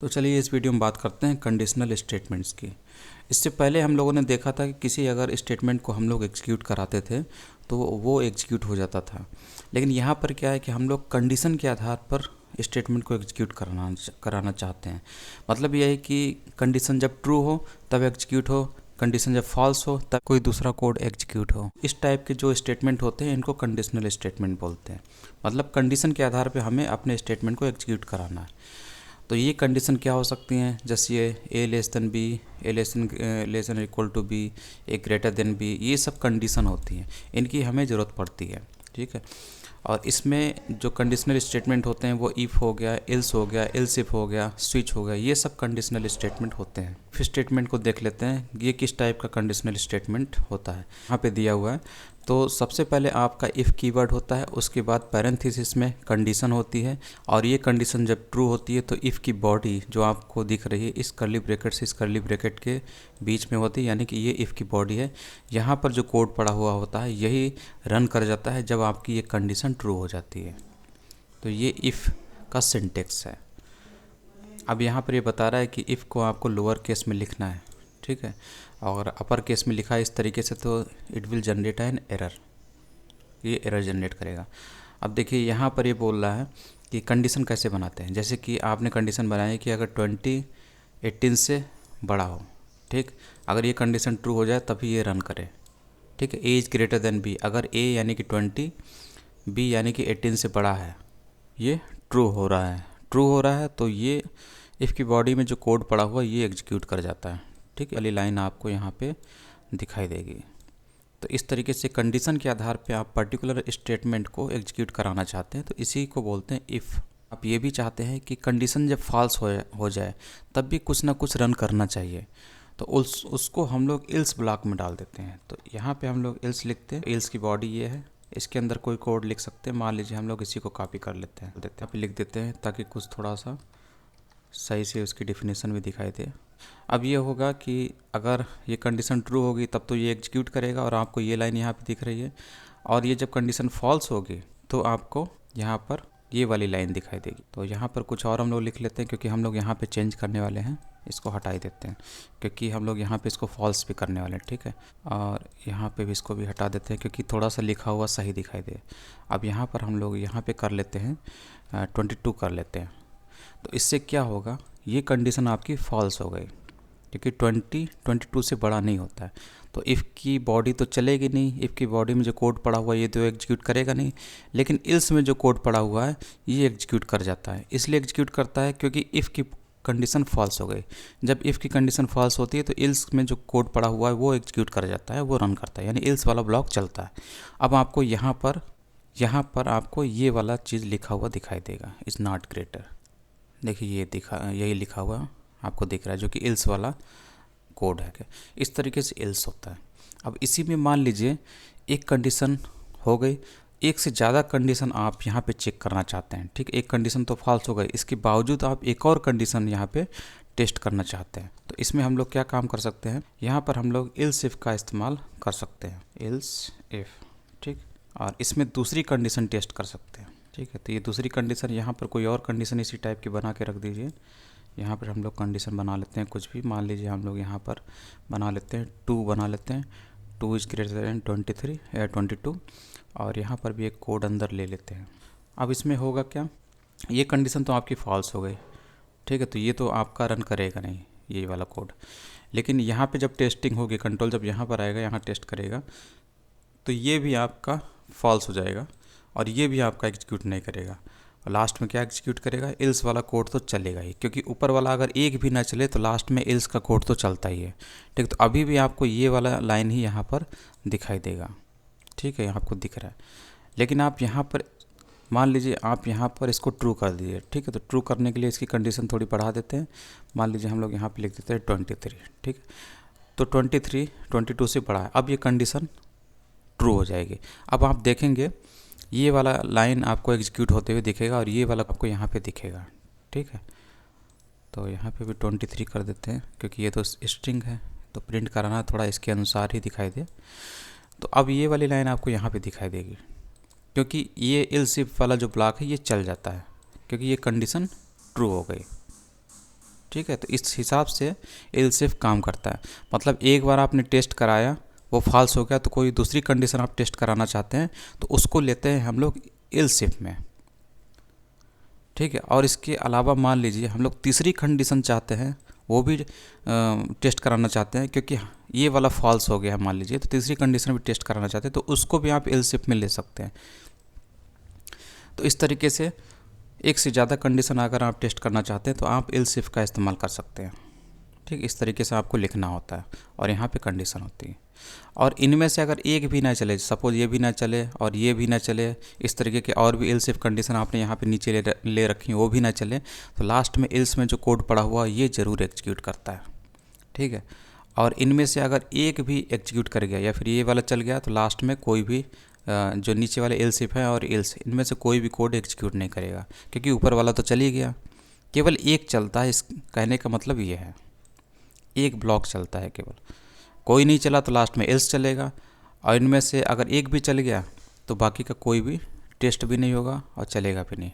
तो चलिए इस वीडियो में बात करते हैं कंडीशनल स्टेटमेंट्स की। इससे पहले हम लोगों ने देखा था कि किसी अगर स्टेटमेंट को हम लोग एग्जीक्यूट कराते थे तो वो एग्जीक्यूट हो जाता था। लेकिन यहाँ पर क्या है कि हम लोग कंडीशन के आधार पर स्टेटमेंट को एग्जीक्यूट कराना चाहते हैं। मतलब यह है कि कंडीशन जब ट्रू हो तब एग्जीक्यूट हो, कंडीशन जब फॉल्स हो तब कोई दूसरा कोड एग्जीक्यूट हो। इस टाइप के जो स्टेटमेंट होते हैं इनको कंडीशनल स्टेटमेंट बोलते हैं। मतलब कंडीशन के आधार पर हमें अपने स्टेटमेंट को एग्जीक्यूट कराना है। तो ये कंडीशन क्या हो सकती हैं, जैसे ये A less than B, A less than equal to B, A greater than B, ये सब कंडीशन होती हैं, इनकी हमें ज़रूरत पड़ती है। ठीक है। और इसमें जो कंडीशनल स्टेटमेंट होते हैं वो इफ़ हो गया, एल्स हो गया, एल्स इफ हो गया, स्विच हो गया, ये सब कंडीशनल स्टेटमेंट होते हैं। फिर स्टेटमेंट को देख लेते हैं ये किस टाइप का कंडीशनल स्टेटमेंट होता है। यहाँ पे दिया हुआ है। तो सबसे पहले आपका इफ़ कीवर्ड होता है, उसके बाद पैरेंथेसिस में कंडीशन होती है, और ये कंडीशन जब ट्रू होती है तो इफ़ की बॉडी जो आपको दिख रही है इस कर्ली ब्रैकेट से इस कर्ली ब्रैकेट के बीच में होती है, यानी कि ये इफ़ की बॉडी है। यहाँ पर जो कोड पड़ा हुआ होता है यही रन कर जाता है जब आपकी ये कंडीशन ट्रू हो जाती है। तो ये इफ़ का सिंटेक्स है। अब यहाँ पर ये बता रहा है कि इफ़ को आपको लोअर केस में लिखना है, ठीक है, और अपर केस में लिखा है इस तरीके से तो it will generate an error, ये एरर जनरेट करेगा। अब देखिए यहाँ पर ये बोल रहा है कि कंडीशन कैसे बनाते हैं। जैसे कि आपने कंडीशन बनाई कि अगर 20 18 से बड़ा हो, ठीक, अगर ये कंडीशन ट्रू हो जाए तभी ये रन करे। ठीक है। A is greater than b, अगर ए यानी कि 20, बी यानी कि 18 से बड़ा है, ये ट्रू हो रहा है। ट्रू हो रहा है तो ये इफ़ की बॉडी में जो कोड पड़ा हुआ ये एग्जीक्यूट कर जाता है। ठीक है। वाली लाइन आपको यहाँ पे दिखाई देगी। तो इस तरीके से कंडीशन के आधार पे आप पर्टिकुलर स्टेटमेंट को एग्जीक्यूट कराना चाहते हैं, तो इसी को बोलते हैं इफ़। आप ये भी चाहते हैं कि कंडीशन जब फॉल्स हो जाए तब भी कुछ ना कुछ रन करना चाहिए, तो उसको हम लोग एल्स ब्लॉक में डाल देते हैं। तो यहाँ पे हम लोग एल्स लिखते हैं। एल्स की बॉडी ये है, इसके अंदर कोई कोड लिख सकते हैं। मान लीजिए हम लोग इसी को कॉपी कर लेते हैं, यहाँ पे लिख देते हैं ताकि कुछ थोड़ा सा सही से उसकी डेफिनेशन भी दिखाई दे। अब ये होगा कि अगर ये कंडीशन ट्रू होगी तब तो ये एग्जीक्यूट करेगा, और आपको ये लाइन यहाँ पे दिख रही है। और ये जब कंडीशन फॉल्स होगी तो आपको यहाँ पर ये वाली लाइन दिखाई देगी। तो यहाँ पर कुछ और हम लोग लिख लेते हैं, क्योंकि हम लोग यहाँ पे चेंज करने वाले हैं। इसको हटा ही देते हैं क्योंकि हम लोग यहाँ पे इसको फॉल्स भी करने वाले हैं। ठीक है। और यहाँ पे भी इसको भी हटा देते हैं क्योंकि थोड़ा सा लिखा हुआ सही दिखाई दे। अब यहाँ पर हम लोग यहाँ पे कर लेते हैं 22 कर लेते हैं। तो इससे क्या होगा, ये कंडीशन आपकी फॉल्स हो गई क्योंकि 22 से बड़ा नहीं होता है। तो इफ़ की बॉडी तो चलेगी नहीं, इफ़ की बॉडी में जो कोड पड़ा हुआ है ये तो एग्जीक्यूट करेगा नहीं, लेकिन इल्स में जो कोड पड़ा हुआ है ये एग्जीक्यूट कर जाता है। इसलिए एग्जीक्यूट करता है क्योंकि इफ़ की कंडीशन फॉल्स हो गई। जब इफ़ की कंडीशन फॉल्स होती है तो इल्स में जो कोड पड़ा हुआ है वो एग्जीक्यूट कर जाता है, वो रन करता है, यानी इल्स वाला ब्लॉक चलता है। अब आपको यहाँ पर आपको ये वाला चीज़ लिखा हुआ दिखाई देगा, इज़ नॉट ग्रेटर। देखिए यही लिखा हुआ आपको दिख रहा है, जो कि एल्स वाला कोड है। इस तरीके से एल्स होता है। अब इसी में मान लीजिए एक कंडीशन हो गई, एक से ज़्यादा कंडीशन आप यहाँ पे चेक करना चाहते हैं। ठीक, एक कंडीशन तो फॉल्स हो गई, इसके बावजूद आप एक और कंडीशन यहाँ पे टेस्ट करना चाहते हैं। तो इसमें हम लोग क्या काम कर सकते हैं, यहाँ पर हम लोग एल्स इफ का इस्तेमाल कर सकते हैं, एल्स इफ। ठीक, और इसमें दूसरी कंडीशन टेस्ट कर सकते हैं। ठीक है। तो ये दूसरी कंडीशन, यहाँ पर कोई और कंडीशन इसी टाइप की बना के रख दीजिए। यहाँ पर हम लोग कंडीशन बना लेते हैं कुछ भी, मान लीजिए हम लोग यहाँ पर बना लेते हैं 2 बना लेते हैं, 2 इज़ ग्रेटर देन 23 या 22, और यहाँ पर भी एक कोड अंदर ले लेते हैं। अब इसमें होगा क्या, ये कंडीशन तो आपकी फॉल्स हो गई। ठीक है। तो ये तो आपका रन करेगा नहीं ये वाला कोड, लेकिन यहाँ पे जब टेस्टिंग होगी, कंट्रोल जब यहाँ पर आएगा, यहाँ टेस्ट करेगा, तो ये भी आपका फॉल्स हो जाएगा और ये भी आपका एग्जीक्यूट नहीं करेगा। और लास्ट में क्या एग्जीक्यूट करेगा, एल्स वाला कोड तो चलेगा ही, क्योंकि ऊपर वाला अगर एक भी ना चले तो लास्ट में एल्स का कोड तो चलता ही है। ठीक, तो अभी भी आपको ये वाला लाइन ही यहाँ पर दिखाई देगा। ठीक है, आपको दिख रहा है। लेकिन आप यहाँ पर मान लीजिए आप यहाँ पर इसको ट्रू कर दीजिए। ठीक है। तो ट्रू करने के लिए इसकी कंडीशन थोड़ी बढ़ा देते हैं। मान लीजिए हम लोग यहाँ पर लिख देते हैं 23। ठीक है। तो 23 22 से बड़ा है, अब ये कंडीशन ट्रू हो जाएगी। अब आप देखेंगे ये वाला लाइन आपको एग्जीक्यूट होते हुए दिखेगा और ये वाला आपको यहाँ पे दिखेगा। ठीक है। तो यहाँ पे भी 23 कर देते हैं क्योंकि ये तो स्ट्रिंग है, तो प्रिंट कराना थोड़ा इसके अनुसार ही दिखाई दे। तो अब ये वाली लाइन आपको यहाँ पे दिखाई देगी क्योंकि ये एल्स इफ वाला जो ब्लॉक है ये चल जाता है क्योंकि ये कंडीशन ट्रू हो गई। ठीक है, तो इस हिसाब से एल्स इफ काम करता है। मतलब एक बार आपने टेस्ट कराया, वो फॉल्स हो गया, तो कोई दूसरी कंडीशन आप टेस्ट कराना चाहते हैं तो उसको लेते हैं हम लोग एल्स इफ में। ठीक है, और इसके अलावा मान लीजिए हम लोग तीसरी कंडीशन चाहते हैं, वो भी टेस्ट कराना चाहते हैं, क्योंकि ये वाला फॉल्स हो गया है मान लीजिए, तो तीसरी कंडीशन भी टेस्ट कराना चाहते हैं तो उसको भी आप एल्स इफ में ले सकते हैं। तो इस तरीके से एक से ज़्यादा कंडीशन अगर आप टेस्ट करना चाहते हैं तो आप एल्स इफ का इस्तेमाल कर सकते हैं। ठीक, इस तरीके से आपको लिखना होता है और यहाँ पे कंडीशन होती है। और इनमें से अगर एक भी ना चले, सपोज ये भी ना चले और ये भी ना चले, इस तरीके के और भी एल्स इफ कंडीशन आपने यहाँ पे नीचे ले रखी वो भी ना चले, तो लास्ट में एल्स में जो कोड पड़ा हुआ ये ज़रूर एग्जीक्यूट करता है। ठीक है, और इनमें से अगर एक भी एग्जीक्यूट कर गया या फिर ये वाला चल गया तो लास्ट में कोई भी जो नीचे वाले एल्स इफ है और एल्स, इनमें से कोई भी कोड एग्जीक्यूट नहीं करेगा, क्योंकि ऊपर वाला तो चल ही गया, केवल एक चलता है। इस कहने का मतलब ये है, एक ब्लॉक चलता है केवल, कोई नहीं चला तो लास्ट में एल्स चलेगा, और इनमें से अगर एक भी चल गया तो बाकी का कोई भी टेस्ट भी नहीं होगा और चलेगा भी नहीं।